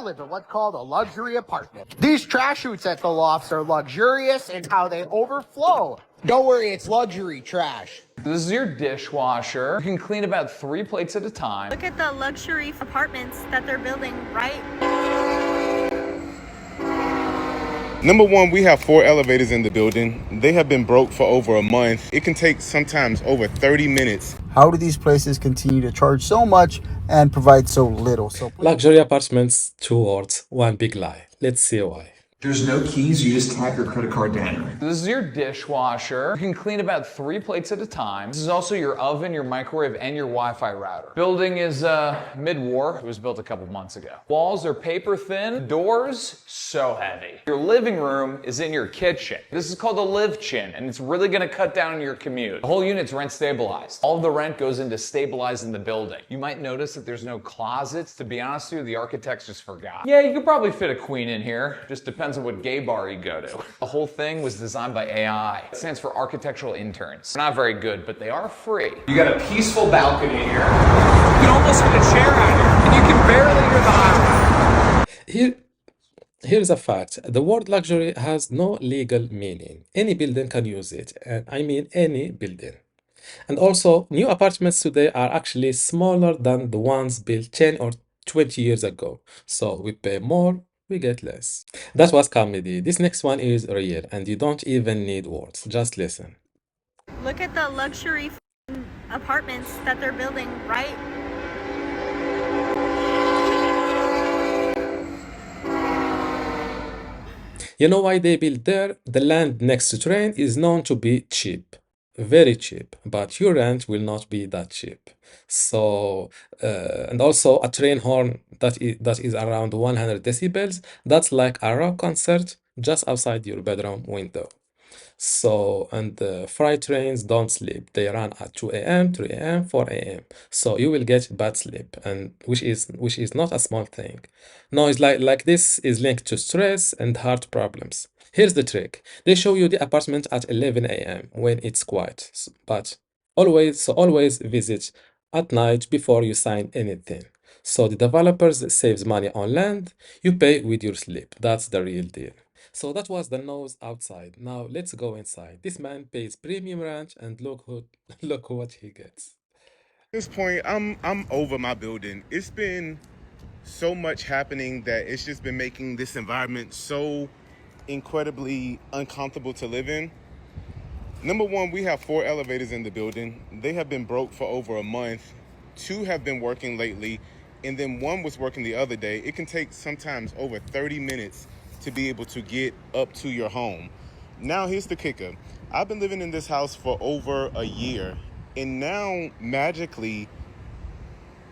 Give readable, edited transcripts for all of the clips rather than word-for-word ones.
live in what's called a luxury apartment. These trash chutes at the lofts are luxurious in how they overflow. Don't worry, it's luxury trash. This is your dishwasher. You can clean about 3 plates at a time. Look at the luxury apartments that they're building, right? Number one, we have 4 elevators in the building. They have been broke for over a month. It can take sometimes over 30 minutes. How do these places continue to charge so much and provide so little? Luxury apartments, 2 words, one big lie. Let's see why. There's no keys, you just tap your credit card down. This is your dishwasher. You can clean about 3 plates at a time. This is also your oven, your microwave, and your Wi-Fi router. Building is mid-war. It was built a couple months ago. Walls are paper thin. Doors, so heavy. Your living room is in your kitchen. This is called a live-chin, and it's really gonna cut down on your commute. The whole unit's rent stabilized. All of the rent goes into stabilizing the building. You might notice that there's no closets. To be honest with you, the architects just forgot. Yeah, you could probably fit a queen in here. Just depends on what gay bar you go to. The whole thing was designed by AI. It stands for architectural interns. They're not very good, but they are free. You got a peaceful balcony here. You can almost fit a chair out here, and you can barely hear the highway. Here's a fact. The word luxury has no legal meaning. Any building can use it, and I mean any building. And also, new apartments today are actually smaller than the ones built 10 or 20 years ago. So we pay more, we get less. That was comedy. This next one is real, and you don't even need words. Just listen. Look at the luxury apartments that they're building, right? You know why they built there? The land next to train is known to be cheap. Very cheap, but your rent will not be that cheap. So, and also a train horn that is around 100 decibels, that's like a rock concert just outside your bedroom window. So, and freight trains don't sleep. They run at 2 a.m., 3 a.m., 4 a.m. So you will get bad sleep, and which is not a small thing. Noise like this is linked to stress and heart problems. Here's the trick. They show you the apartment at 11 a.m. when it's quiet, but always visit at night before you sign anything. So the developers saves money on land, you pay with your sleep. That's the real deal. So that was the nose outside. Now let's go inside. This man pays premium rent, and look what he gets. At this point, I'm over my building. It's been so much happening that it's just been making this environment so incredibly uncomfortable to live in. Number one, we have 4 elevators in the building. They have been broke for over a month. 2 have been working lately, and then 1 was working the other day. It can take sometimes over 30 minutes to be able to get up to your home. Now, here's the kicker. I've been living in this house for over a year, and now magically,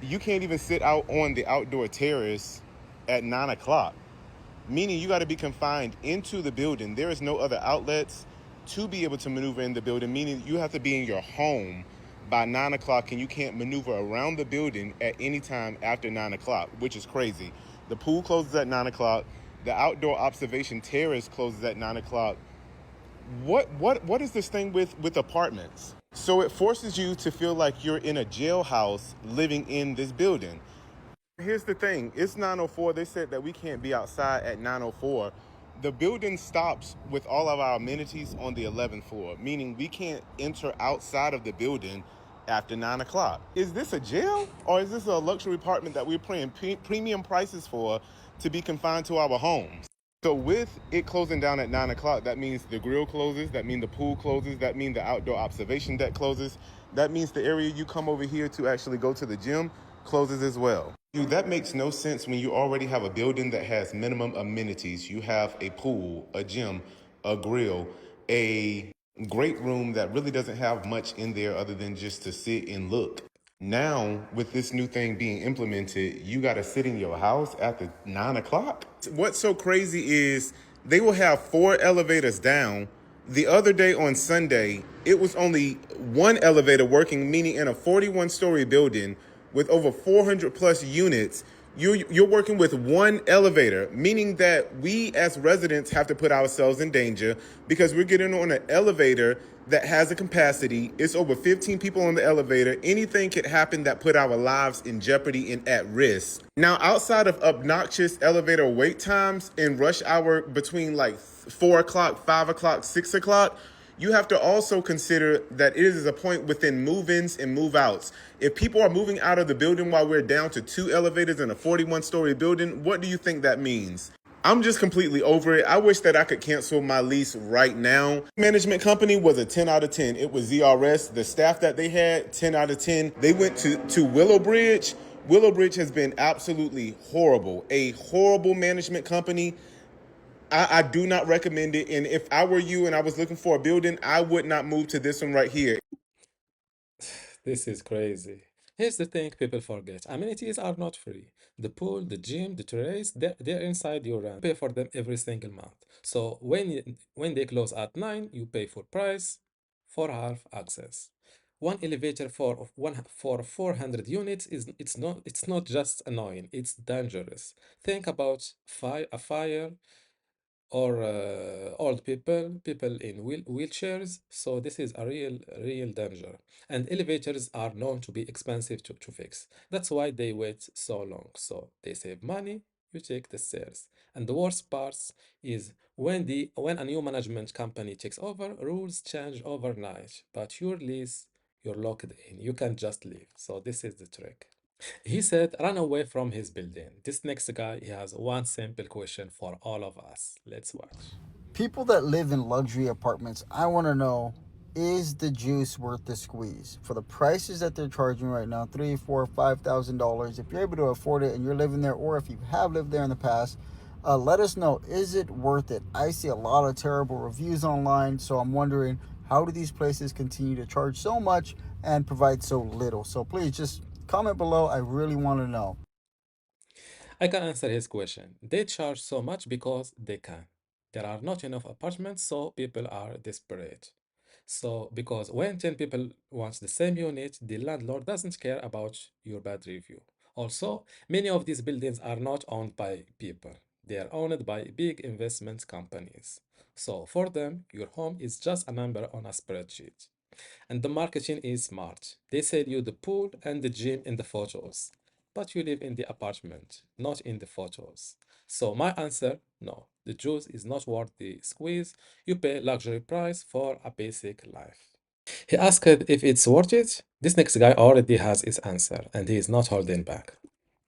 you can't even sit out on the outdoor terrace at 9 o'clock. Meaning you got to be confined into the building. There is no other outlets to be able to maneuver in the building, meaning you have to be in your home by 9 o'clock, and you can't maneuver around the building at any time after 9 o'clock, which is crazy. The pool closes at 9 o'clock. The outdoor observation terrace closes at 9 o'clock. What is this thing with apartments? So it forces you to feel like you're in a jailhouse living in this building. Here's the thing. It's 9:04. They said that we can't be outside at 9:04. The building stops with all of our amenities on the 11th floor, meaning we can't enter outside of the building after 9 o'clock. Is this a jail, or is this a luxury apartment that we're paying premium prices for to be confined to our homes? So with it closing down at 9 o'clock, that means the grill closes, that means the pool closes, that means the outdoor observation deck closes, that means the area you come over here to actually go to the gym closes as well. That makes no sense when you already have a building that has minimum amenities. You have a pool, a gym, a grill, a great room that really doesn't have much in there other than just to sit and look. Now, with this new thing being implemented, you got to sit in your house after 9 o'clock. What's so crazy is they will have 4 elevators down. The other day on Sunday, it was only 1 elevator working, meaning in a 41-story building with over 400 plus units, you're working with 1 elevator, meaning that we as residents have to put ourselves in danger because we're getting on an elevator that has a capacity. It's over 15 people on the elevator. Anything could happen that put our lives in jeopardy and at risk. Now, outside of obnoxious elevator wait times in rush hour between like 4 o'clock, 5 o'clock, 6 o'clock, you have to also consider that it is a point within move-ins and move-outs. If people are moving out of the building while we're down to 2 elevators in a 41-story building, what do you think that means? I'm just completely over it. I wish that I could cancel my lease right now. Management company was a 10 out of 10. It was ZRS. The staff that they had, 10 out of 10. They went to Willow Bridge. Willow Bridge has been absolutely horrible. A horrible management company. I do not recommend it. And if I were you and I was looking for a building, I would not move to this one right here. This is crazy. Here's the thing people forget. Amenities are not free. The pool, the gym, the terrace, they're inside your rent. You pay for them every single month. So when they close at 9, you pay full price for half access. One elevator for 400 units is it's not just annoying, it's dangerous. Think about a fire or old people in wheelchairs. So this is a real danger. And elevators are known to be expensive to fix. That's why they wait so long. So they save money, you take the stairs. And the worst part is when a new management company takes over, rules change overnight. But your lease, you're locked in. You can't just leave. So this is the trick. He said, run away from his building. This next guy, he has one simple question for all of us. Let's watch. People that live in luxury apartments, I want to know, is the juice worth the squeeze? For the prices that they're charging right now, $3, $4, $5,000, if you're able to afford it and you're living there, or if you have lived there in the past, let us know, is it worth it? I see a lot of terrible reviews online, so I'm wondering, how do these places continue to charge so much and provide so little? So please just comment below. I really want to know. I can answer his question. They charge so much because they can. There are not enough apartments, so people are desperate. So, because when 10 people want the same unit, the landlord doesn't care about your bad review. Also, many of these buildings are not owned by people, they are owned by big investment companies. So, for them, your home is just a number on a spreadsheet. And the marketing is smart. They sell you the pool and the gym in the photos, but you live in the apartment, not in the photos. So my answer, no. The juice is not worth the squeeze. You pay luxury price for a basic life. He asked if it's worth it. This next guy already has his answer, and he is not holding back.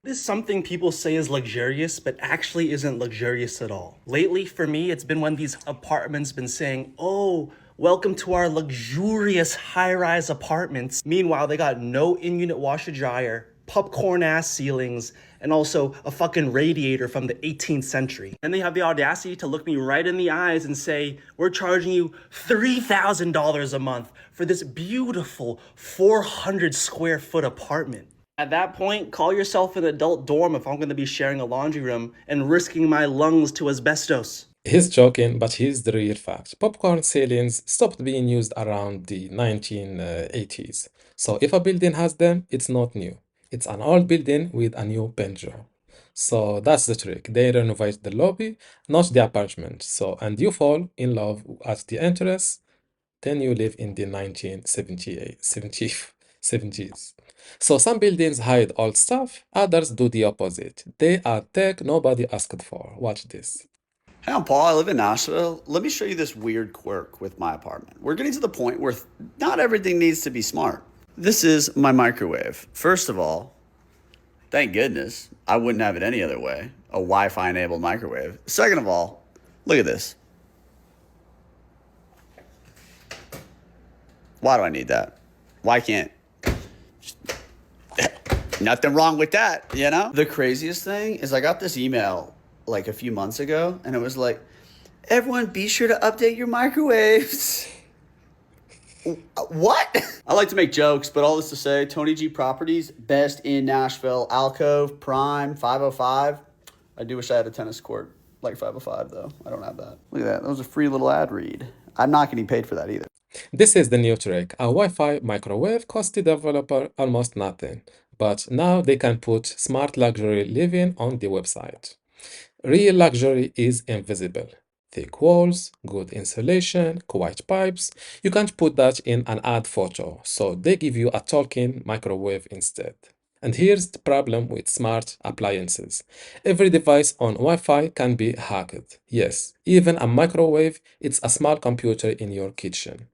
This is something people say is luxurious, but actually isn't luxurious at all. Lately, for me, it's been when these apartments been saying, oh, welcome to our luxurious high-rise apartments. Meanwhile, they got no in-unit washer dryer, popcorn-ass ceilings, and also a fucking radiator from the 18th century. And they have the audacity to look me right in the eyes and say, we're charging you $3,000 a month for this beautiful 400 square foot apartment. At that point, call yourself an adult dorm if I'm going to be sharing a laundry room and risking my lungs to asbestos. He's joking, but here's the real fact. Popcorn ceilings stopped being used around the 1980s. So if a building has them, it's not new. It's an old building with a new paint job. So that's the trick. They renovate the lobby, not the apartment. So, and you fall in love at the entrance, then you live in the 1978, 70s. So some buildings hide old stuff, others do the opposite. They are tech nobody asked for. Watch this. Hey, I'm Paul. I live in Nashville. Let me show you this weird quirk with my apartment. We're getting to the point where not everything needs to be smart. This is my microwave. First of all, thank goodness. I wouldn't have it any other way. A Wi-Fi enabled microwave. Second of all, look at this. Why do I need that? Why can't? Nothing wrong with that, you know? The craziest thing is I got this email like a few months ago, and it was like, everyone be sure to update your microwaves. What? I like to make jokes, but all this to say, Tony G Properties, best in Nashville, Alcove, Prime, 505. I do wish I had a tennis court like 505 though. I don't have that. Look at that. That was a free little ad read. I'm not getting paid for that either. This is the new trick. A Wi-Fi microwave cost the developer almost nothing, but now they can put smart luxury living on the website. Real luxury is invisible. thick walls, good insulation, quiet pipes. You can't put that in an ad photo, so they give you a talking microwave instead. And here's the problem with smart appliances. Every device on Wi-Fi can be hacked. Yes, even a microwave, it's a small computer in your kitchen.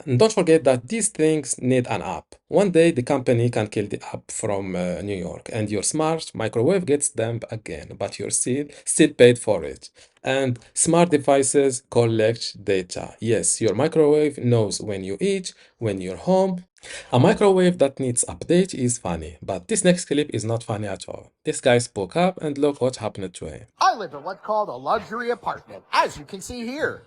And don't forget that these things need an app. One day the company can kill the app from New York and your smart microwave gets damp again, but you're still paid for it. And smart devices collect data. Yes, your microwave knows when you eat, when you're home. A microwave that needs update is funny, but this next clip is not funny at all. This guy spoke up and look what happened to him. I live in what's called a luxury apartment, as you can see here.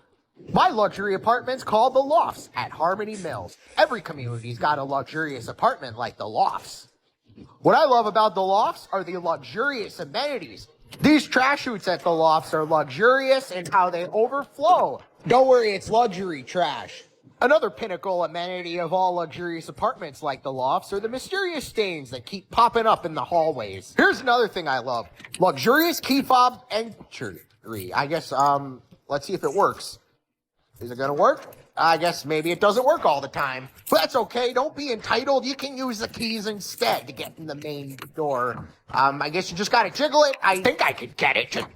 My luxury apartment's called the Lofts at Harmony Mills. Every community's got a luxurious apartment like the Lofts. What I love about the Lofts are the luxurious amenities. These trash chutes at the Lofts are luxurious in how they overflow. Don't worry, it's luxury trash. Another pinnacle amenity of all luxurious apartments like the Lofts are the mysterious stains that keep popping up in the hallways. Here's another thing I love. Luxurious key fob entry. I guess, let's see if it works. Is it gonna work? I guess maybe it doesn't work all the time. But that's okay, don't be entitled. You can use the keys instead to get in the main door. I guess you just gotta jiggle it. I think I could get it. Just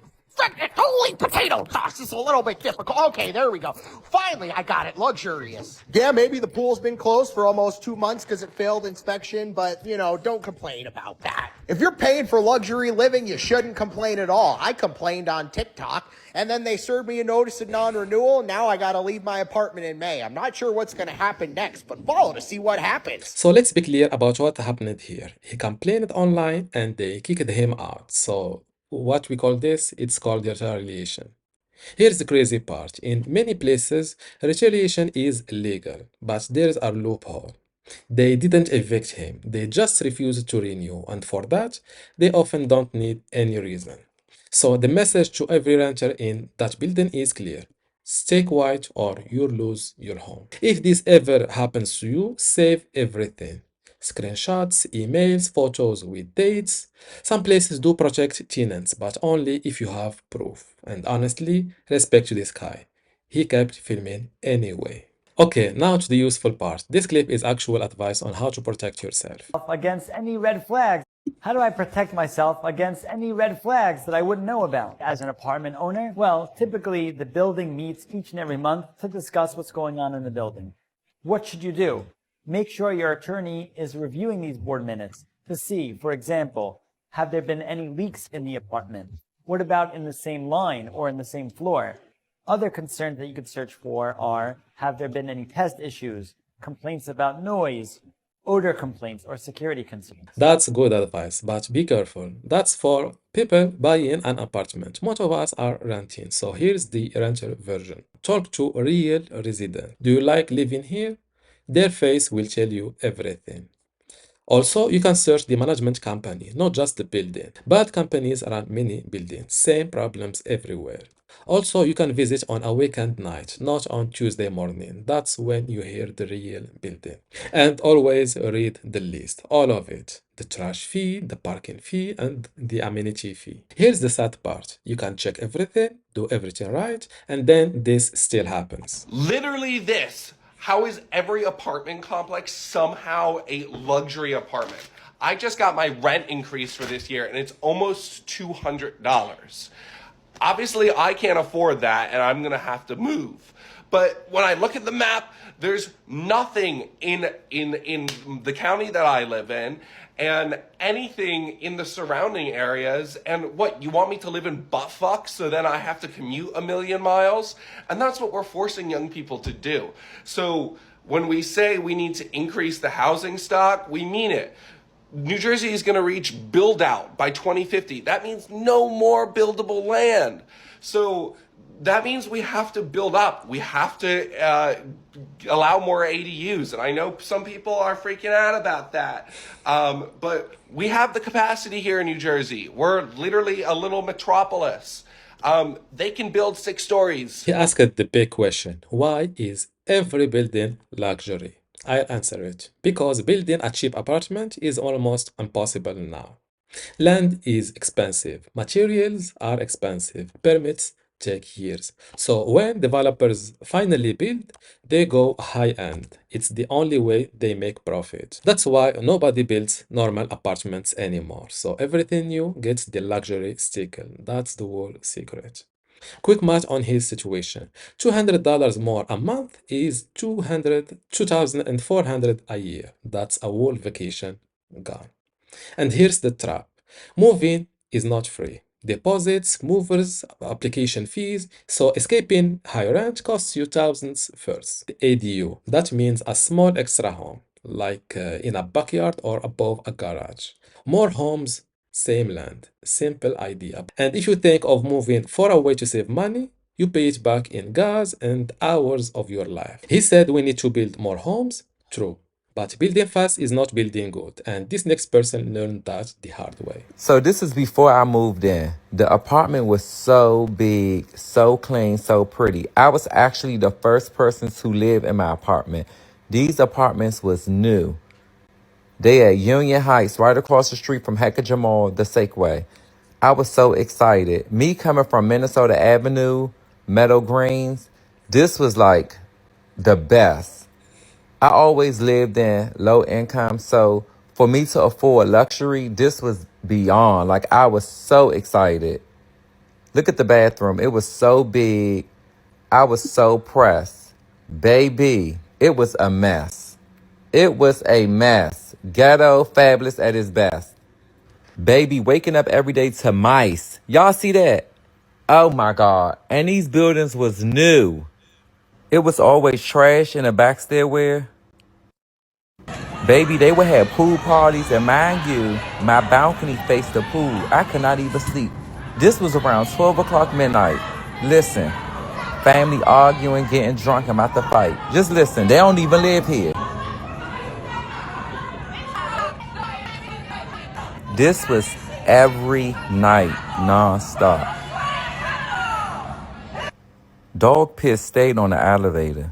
holy potato sauce is a little bit difficult. Okay, there we go. Finally, I got it. Luxurious. Yeah, maybe the pool's been closed for almost 2 months because it failed inspection, but, you know, don't complain about that. If you're paying for luxury living, you shouldn't complain at all. I complained on TikTok, and then they served me a notice of non-renewal, and now I gotta leave my apartment in May. I'm not sure what's gonna happen next, but follow to see what happens. So let's be clear about what happened here. He complained online and they kicked him out. So what we call this, it's called retaliation. Here's the crazy part. In many places, retaliation is legal, but there's a loophole. They didn't evict him, they just refused to renew, and for that, they often don't need any reason. So the message to every renter in that building is clear. Stay quiet or you'll lose your home. If this ever happens to you, save everything. Screenshots, emails, photos with dates. Some places do protect tenants, but only if you have proof. And honestly, respect to this guy. He kept filming anyway. Okay, now to the useful part. This clip is actual advice on how to protect yourself. Against any red flags. How do I protect myself against any red flags that I wouldn't know about? As an apartment owner, well, typically the building meets each and every month to discuss what's going on in the building. What should you do? Make sure your attorney is reviewing these board minutes to see, for example, have there been any leaks in the apartment? What about in the same line or in the same floor? Other concerns that you could search for are, have there been any pest issues, complaints about noise, odor complaints, or security concerns? That's good advice, but be careful. That's for people buying an apartment. Most of us are renting, so here's the renter version. Talk to a real resident. Do you like living here? Their face will tell you everything. Also, you can search the management company, not just the building. Bad companies run many buildings, same problems everywhere. Also, you can visit on a weekend night, not on Tuesday morning. That's when you hear the real building. And always read the list, all of it. The trash fee, the parking fee, and the amenity fee. Here's the sad part. You can check everything, do everything right, and then this still happens. Literally this. How is every apartment complex somehow a luxury apartment? I just got my rent increase for this year and it's almost $200. Obviously, I can't afford that and I'm gonna have to move. But when I look at the map, there's nothing in the county that I live in and anything in the surrounding areas. And what, you want me to live in buttfuck so then I have to commute 1,000,000 miles? And that's what we're forcing young people to do. So when we say we need to increase the housing stock, we mean it. New Jersey is going to reach build out by 2050. That means no more buildable land. So that means we have to build up. We have to allow more ADUs. And I know some people are freaking out about that. But we have the capacity here in New Jersey. We're literally a little metropolis. They can build 6 stories. He asked the big question, why is every building luxury? I'll answer it. Because building a cheap apartment is almost impossible now. Land is expensive, materials are expensive, permits take years. So when developers finally build, they go high end. It's the only way they make profit. That's why nobody builds normal apartments anymore. So everything new gets the luxury sticker. That's the whole secret. Quick math on his situation. $200 more a month is 2,400 a year. That's a whole vacation gone. And here's the trap. Moving is not free. Deposits, movers, application fees. So escaping high rent costs you thousands first. The ADU, that means a small extra home, like in a backyard or above a garage. More homes, same land. Simple idea. And if you think of moving far away to save money, you pay it back in gas and hours of your life. He said we need to build more homes. True. But building fast is not building good. And this next person learned that the hard way. So this is before I moved in. The apartment was so big, so clean, so pretty. I was actually the first person to live in my apartment. These apartments was new. They at Union Heights, right across the street from Hecka Jamal, the Sakeway. I was so excited. Me coming from Minnesota Avenue, Meadow Greens, this was like the best. I always lived in low income, so for me to afford luxury, this was beyond. Like, I was so excited. Look at the bathroom. It was so big. I was so pressed. Baby, it was a mess. It was a mess. Ghetto fabulous at its best. Baby, waking up every day to mice. Y'all see that? Oh my God. And these buildings was new. It was always trash in the back stairwell. Baby, they would have pool parties, and mind you, my balcony faced the pool. I could not even sleep. This was around 12 o'clock midnight. Listen, family arguing, getting drunk, I'm out the fight. Just listen, they don't even live here. This was every night, non-stop. Dog piss stayed on the elevator.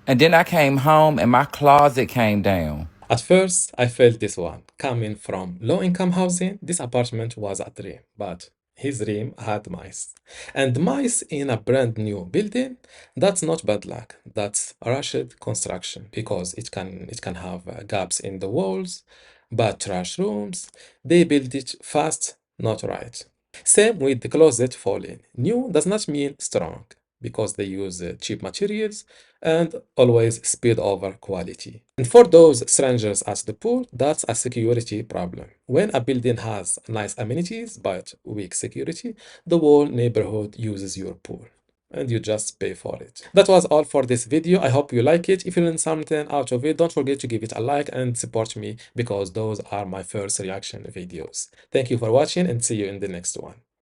And then I came home and my closet came down. At first, I felt this one. Coming from low income housing, this apartment was a dream, but his dream had mice. And mice in a brand new building, that's not bad luck. That's rushed construction because it can have gaps in the walls, bad trash rooms. They build it fast, not right. Same with the closet falling. New does not mean strong because they use cheap materials and always speed over quality. And for those strangers at the pool, that's a security problem. When a building has nice amenities but weak security, the whole neighborhood uses your pool and you just pay for it. That was all for this video. I hope you like it. If you learned something out of it, don't forget to give it a like and support me because those are my first reaction videos. Thank you for watching and see you in the next one.